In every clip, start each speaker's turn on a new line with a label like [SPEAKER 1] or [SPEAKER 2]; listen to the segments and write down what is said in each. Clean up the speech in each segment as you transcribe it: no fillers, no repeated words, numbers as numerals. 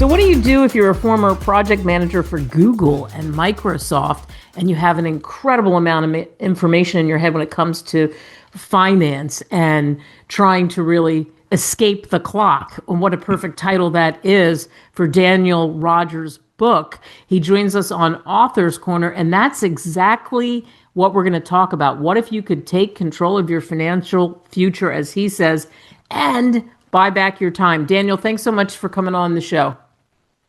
[SPEAKER 1] So what do you do if you're a former project manager for Google and Microsoft and you have an incredible amount of information in your head when it comes to finance and trying to really escape the clock? And what a perfect title that is for Daniel Rodgers' book. He joins us on Author's Corner, and that's exactly what we're going to talk about. What if you could take control of your financial future, as he says, and buy back your time? Daniel, thanks so much for coming on the show.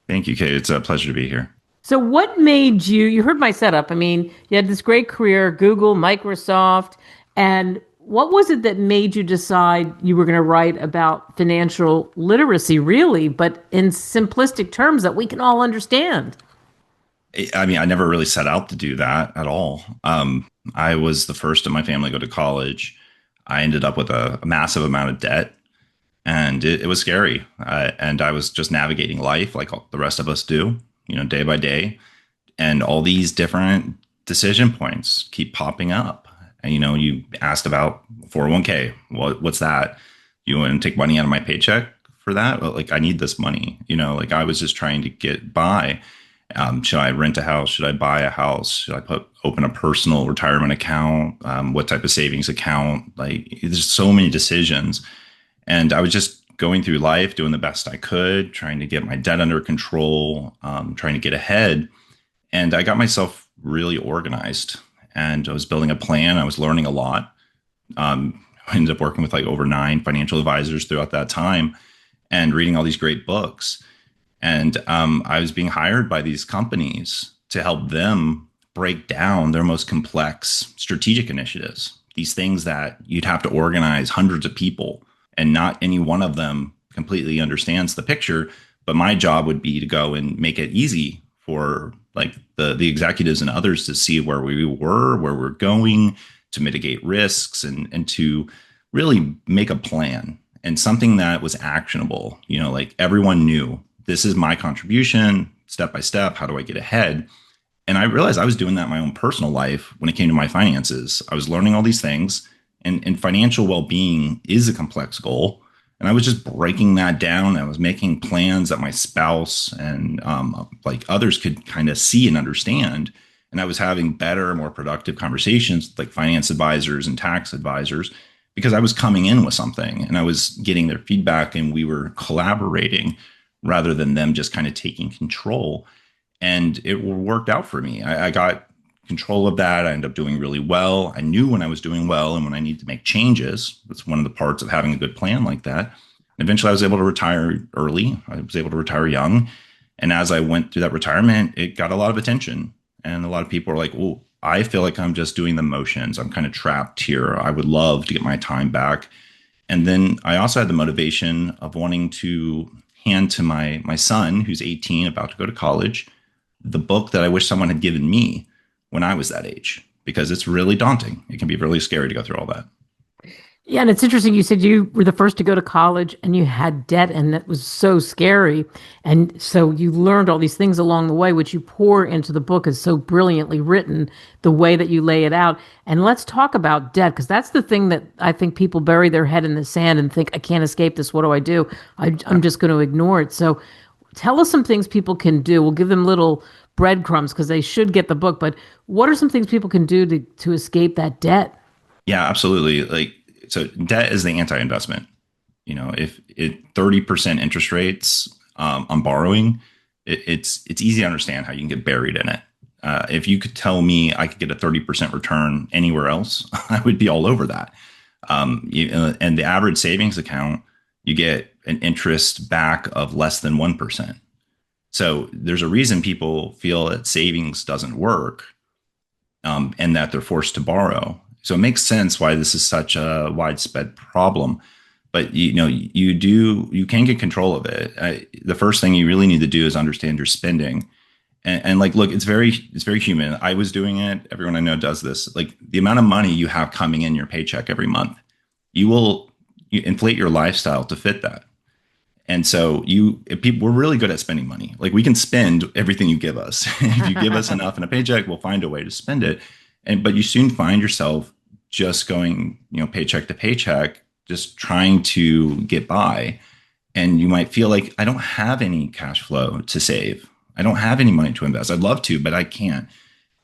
[SPEAKER 2] Thank you, Kate. It's a pleasure to be here.
[SPEAKER 1] So what made you heard my setup. I mean, you had this great career, Google, Microsoft, and what was it that made you decide you were going to write about financial literacy, really, but in simplistic terms that we can all understand?
[SPEAKER 2] I mean, I never really set out to do that at all. I was the first in my family to go to college. I ended up with a massive amount of debt, and it was scary. And I was just navigating life like all the rest of us do, day by day. And all these different decision points keep popping up. And, you asked about 401k. What's that? You want to take money out of my paycheck for that? Well, like, I need this money. I was just trying to get by. Should I rent a house? Should I buy a house? Should I open a personal retirement account? What type of savings account? Like, there's so many decisions. And I was just going through life, doing the best I could, trying to get my debt under control, trying to get ahead. And I got myself really organized, and I was building a plan. I was learning a lot. I ended up working with like over 9 financial advisors throughout that time and reading all these great books. And I was being hired by these companies to help them break down their most complex strategic initiatives, these things that you'd have to organize hundreds of people, and not any one of them completely understands the picture. But my job would be to go and make it easy for like the executives and others to see where we were, where we're going, to mitigate risks, and to really make a plan and something that was actionable. Like, everyone knew, this is my contribution, step by step. How do I get ahead? And I realized I was doing that in my own personal life when it came to my finances. I was learning all these things, and financial well-being is a complex goal. And I was just breaking that down. I was making plans that my spouse and like others could kind of see and understand. And I was having better, more productive conversations with like finance advisors and tax advisors, because I was coming in with something and I was getting their feedback, and we were collaborating rather than them just kind of taking control. And it worked out for me. I got control of that. I ended up doing really well. I knew when I was doing well and when I needed to make changes. That's one of the parts of having a good plan like that. And eventually I was able to retire early. I was able to retire young. And as I went through that retirement, it got a lot of attention. And a lot of people were like, oh, I feel like I'm just doing the motions. I'm kind of trapped here. I would love to get my time back. And then I also had the motivation of wanting to hand to my son, who's 18, about to go to college, the book that I wish someone had given me when I was that age, because it's really daunting. It can be really scary to go through all that.
[SPEAKER 1] Yeah, and it's interesting. You said you were the first to go to college and you had debt, and that was so scary. And so you learned all these things along the way, which you pour into the book, is so brilliantly written, the way that you lay it out. And let's talk about debt, because that's the thing that I think people bury their head in the sand and think, I can't escape this. What do I do? I'm just going to ignore it. So tell us some things people can do. We'll give them little breadcrumbs because they should get the book. But what are some things people can do to escape that debt?
[SPEAKER 2] Yeah, absolutely. So debt is the anti-investment. If 30% interest rates on borrowing, it's easy to understand how you can get buried in it. If you could tell me I could get a 30% return anywhere else, I would be all over that. And the average savings account, you get an interest back of less than 1%. So there's a reason people feel that savings doesn't work, and that they're forced to borrow. So it makes sense why this is such a widespread problem. But you can get control of it. The first thing you really need to do is understand your spending, and like, look, it's very human. I was doing it. Everyone I know does this. Like, the amount of money you have coming in your paycheck every month, you inflate your lifestyle to fit that. And so we're really good at spending money. Like, we can spend everything you give us. If you give us enough in a paycheck, we'll find a way to spend it. But you soon find yourself just going, paycheck to paycheck, just trying to get by. And you might feel like I don't have any cash flow to save. I don't have any money to invest. I'd love to, but I can't.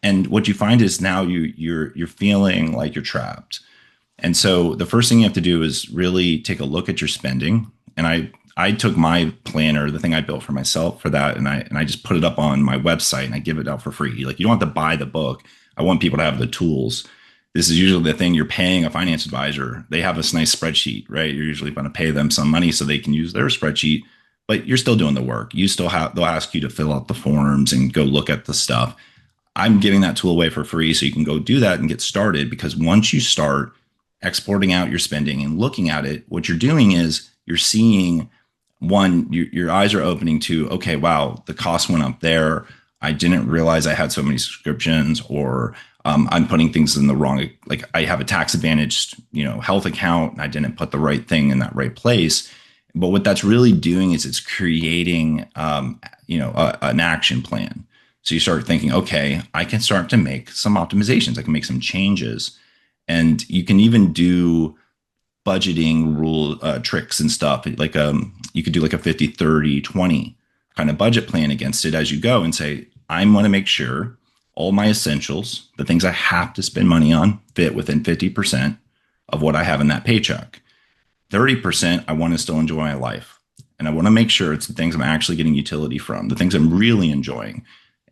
[SPEAKER 2] And what you find is now you're feeling like you're trapped. And so the first thing you have to do is really take a look at your spending. And I took my planner, the thing I built for myself for that, and I just put it up on my website and I give it out for free. Like you don't have to buy the book. I want people to have the tools. This is usually the thing you're paying a finance advisor. They have this nice spreadsheet, right? You're usually going to pay them some money so they can use their spreadsheet, but you're still doing the work. You still have, they'll ask you to fill out the forms and go look at the stuff. I'm giving that tool away for free so you can go do that and get started, because once you start exporting out your spending and looking at it, what you're doing is you're seeing one, your eyes are opening to, okay, wow, the cost went up there. I didn't realize I had so many subscriptions, or I'm putting things in the wrong, like I have a tax advantaged, health account and I didn't put the right thing in that right place. But what that's really doing is it's creating, an action plan. So you start thinking, okay, I can start to make some optimizations. I can make some changes. And you can even do budgeting rule tricks and stuff. Like you could do like a 50-30-20 kind of budget plan against it as you go and say, I want to make sure all my essentials, the things I have to spend money on, fit within 50% of what I have in that paycheck. 30%, I want to still enjoy my life. And I want to make sure it's the things I'm actually getting utility from, the things I'm really enjoying.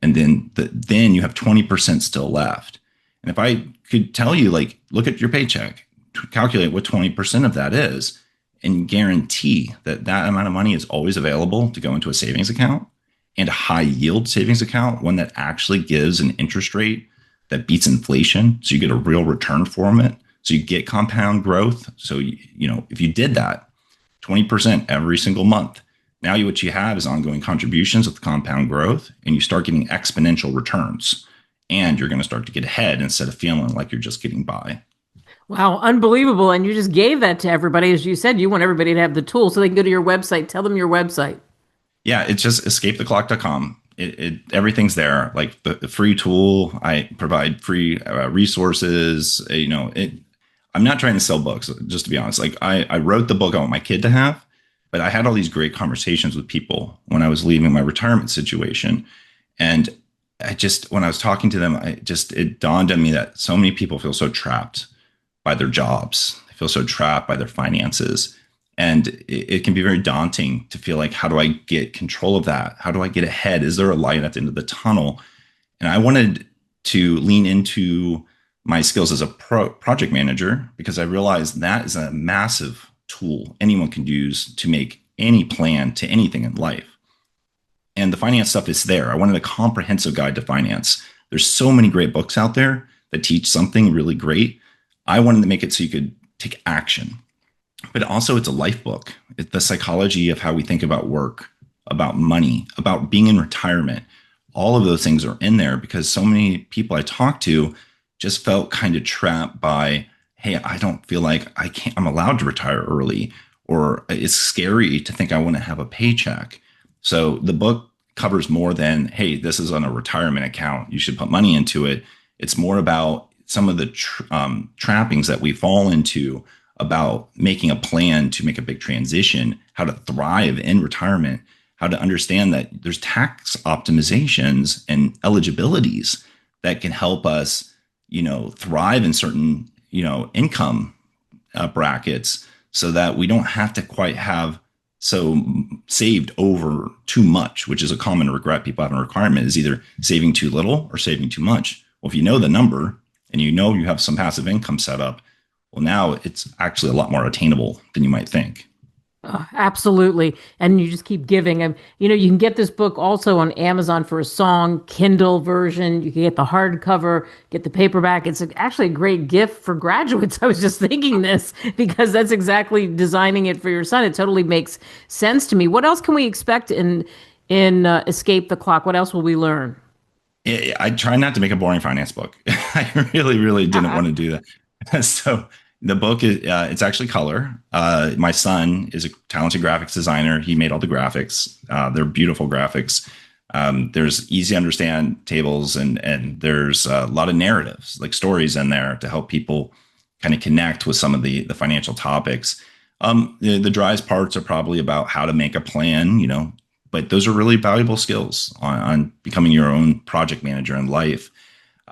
[SPEAKER 2] And then you have 20% still left. And if I could tell you, like, look at your paycheck, calculate what 20% of that is, and guarantee that that amount of money is always available to go into a savings account, and a high yield savings account, one that actually gives an interest rate that beats inflation. So you get a real return from it. So you get compound growth. So, if you did that 20% every single month, now what you have is ongoing contributions with compound growth, and you start getting exponential returns, and you're going to start to get ahead instead of feeling like you're just getting by.
[SPEAKER 1] Wow, unbelievable. And you just gave that to everybody. As you said, you want everybody to have the tool so they can go to your website. Tell them your website.
[SPEAKER 2] Yeah, it's just escapetheclock.com. Everything's there. Like the free tool, I provide free resources. I'm not trying to sell books, just to be honest. Like I wrote the book I want my kid to have, but I had all these great conversations with people when I was leaving my retirement situation. And when I was talking to them, it dawned on me that so many people feel so trapped by their jobs. They feel so trapped by their finances. And it can be very daunting to feel like, how do I get control of that? How do I get ahead? Is there a light at the end of the tunnel? And I wanted to lean into my skills as a project manager, because I realized that is a massive tool anyone can use to make any plan to anything in life. And the finance stuff is there. I wanted a comprehensive guide to finance. There's so many great books out there that teach something really great. I wanted to make it so you could take action. But also it's a life book. It's the psychology of how we think about work, about money, about being in retirement. All of those things are in there because so many people I talked to just felt kind of trapped by, hey, I don't feel like I'm allowed to retire early, or it's scary to think I want to have a paycheck. So the book covers more than, hey, this is on a retirement account, you should put money into it. It's more about some of the trappings that we fall into about making a plan to make a big transition, how to thrive in retirement, how to understand that there's tax optimizations and eligibilities that can help us, thrive in certain, income brackets, so that we don't have to quite have so saved over too much, which is a common regret people have in retirement, is either saving too little or saving too much. Well, if you know the number and you have some passive income set up, well, now it's actually a lot more attainable than you might think.
[SPEAKER 1] Absolutely. And you just keep giving. And, you can get this book also on Amazon for a song, Kindle version. You can get the hardcover, get the paperback. It's actually a great gift for graduates. I was just thinking this because that's exactly designing it for your son. It totally makes sense to me. What else can we expect in Escape the Clock? What else will we learn?
[SPEAKER 2] I try not to make a boring finance book. I really, really didn't want to do that. So the book is it's actually color. My son is a talented graphics designer. He made all the graphics. They're beautiful graphics. There's easy to understand tables, and there's a lot of narratives, like stories in there to help people kind of connect with some of the financial topics. The driest parts are probably about how to make a plan, but those are really valuable skills on becoming your own project manager in life.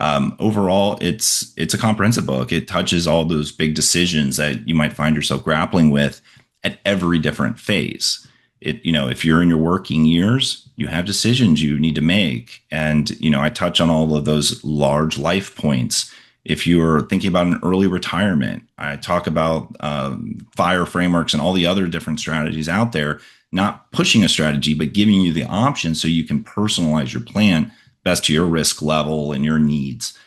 [SPEAKER 2] Overall, it's a comprehensive book. It touches all those big decisions that you might find yourself grappling with at every different phase. If you're in your working years, you have decisions you need to make, and I touch on all of those large life points. If you're thinking about an early retirement, I talk about FIRE frameworks and all the other different strategies out there, not pushing a strategy, but giving you the option so you can personalize your plan best to your risk level and your needs,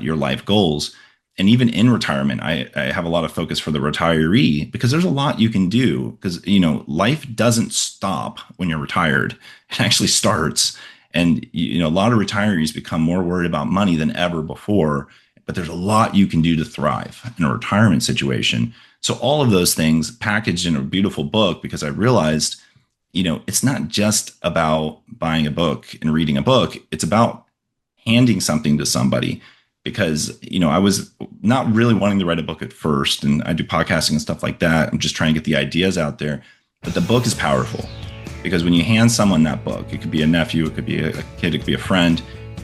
[SPEAKER 2] your life goals. And even in retirement, I have a lot of focus for the retiree because there's a lot you can do because, life doesn't stop when you're retired. It actually starts. And, a lot of retirees become more worried about money than ever before, but there's a lot you can do to thrive in a retirement situation. So all of those things packaged in a beautiful book because I realized, it's not just about buying a book and reading a book. It's about handing something to somebody because, I was not really wanting to write a book at first, and I do podcasting and stuff like that. I'm just trying to get the ideas out there. But the book is powerful because when you hand someone that book, it could be a nephew, it could be a kid, it could be a friend.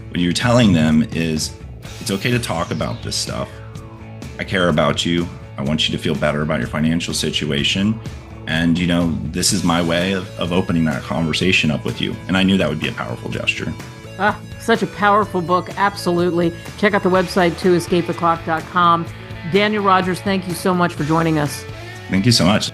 [SPEAKER 2] What you're telling them is it's okay to talk about this stuff. I care about you. I want you to feel better about your financial situation. And, this is my way of opening that conversation up with you. And I knew that would be a powerful gesture.
[SPEAKER 1] Such a powerful book. Absolutely. Check out the website too, escapetheclock.com. Daniel Rodgers, thank you so much for joining us.
[SPEAKER 2] Thank you so much.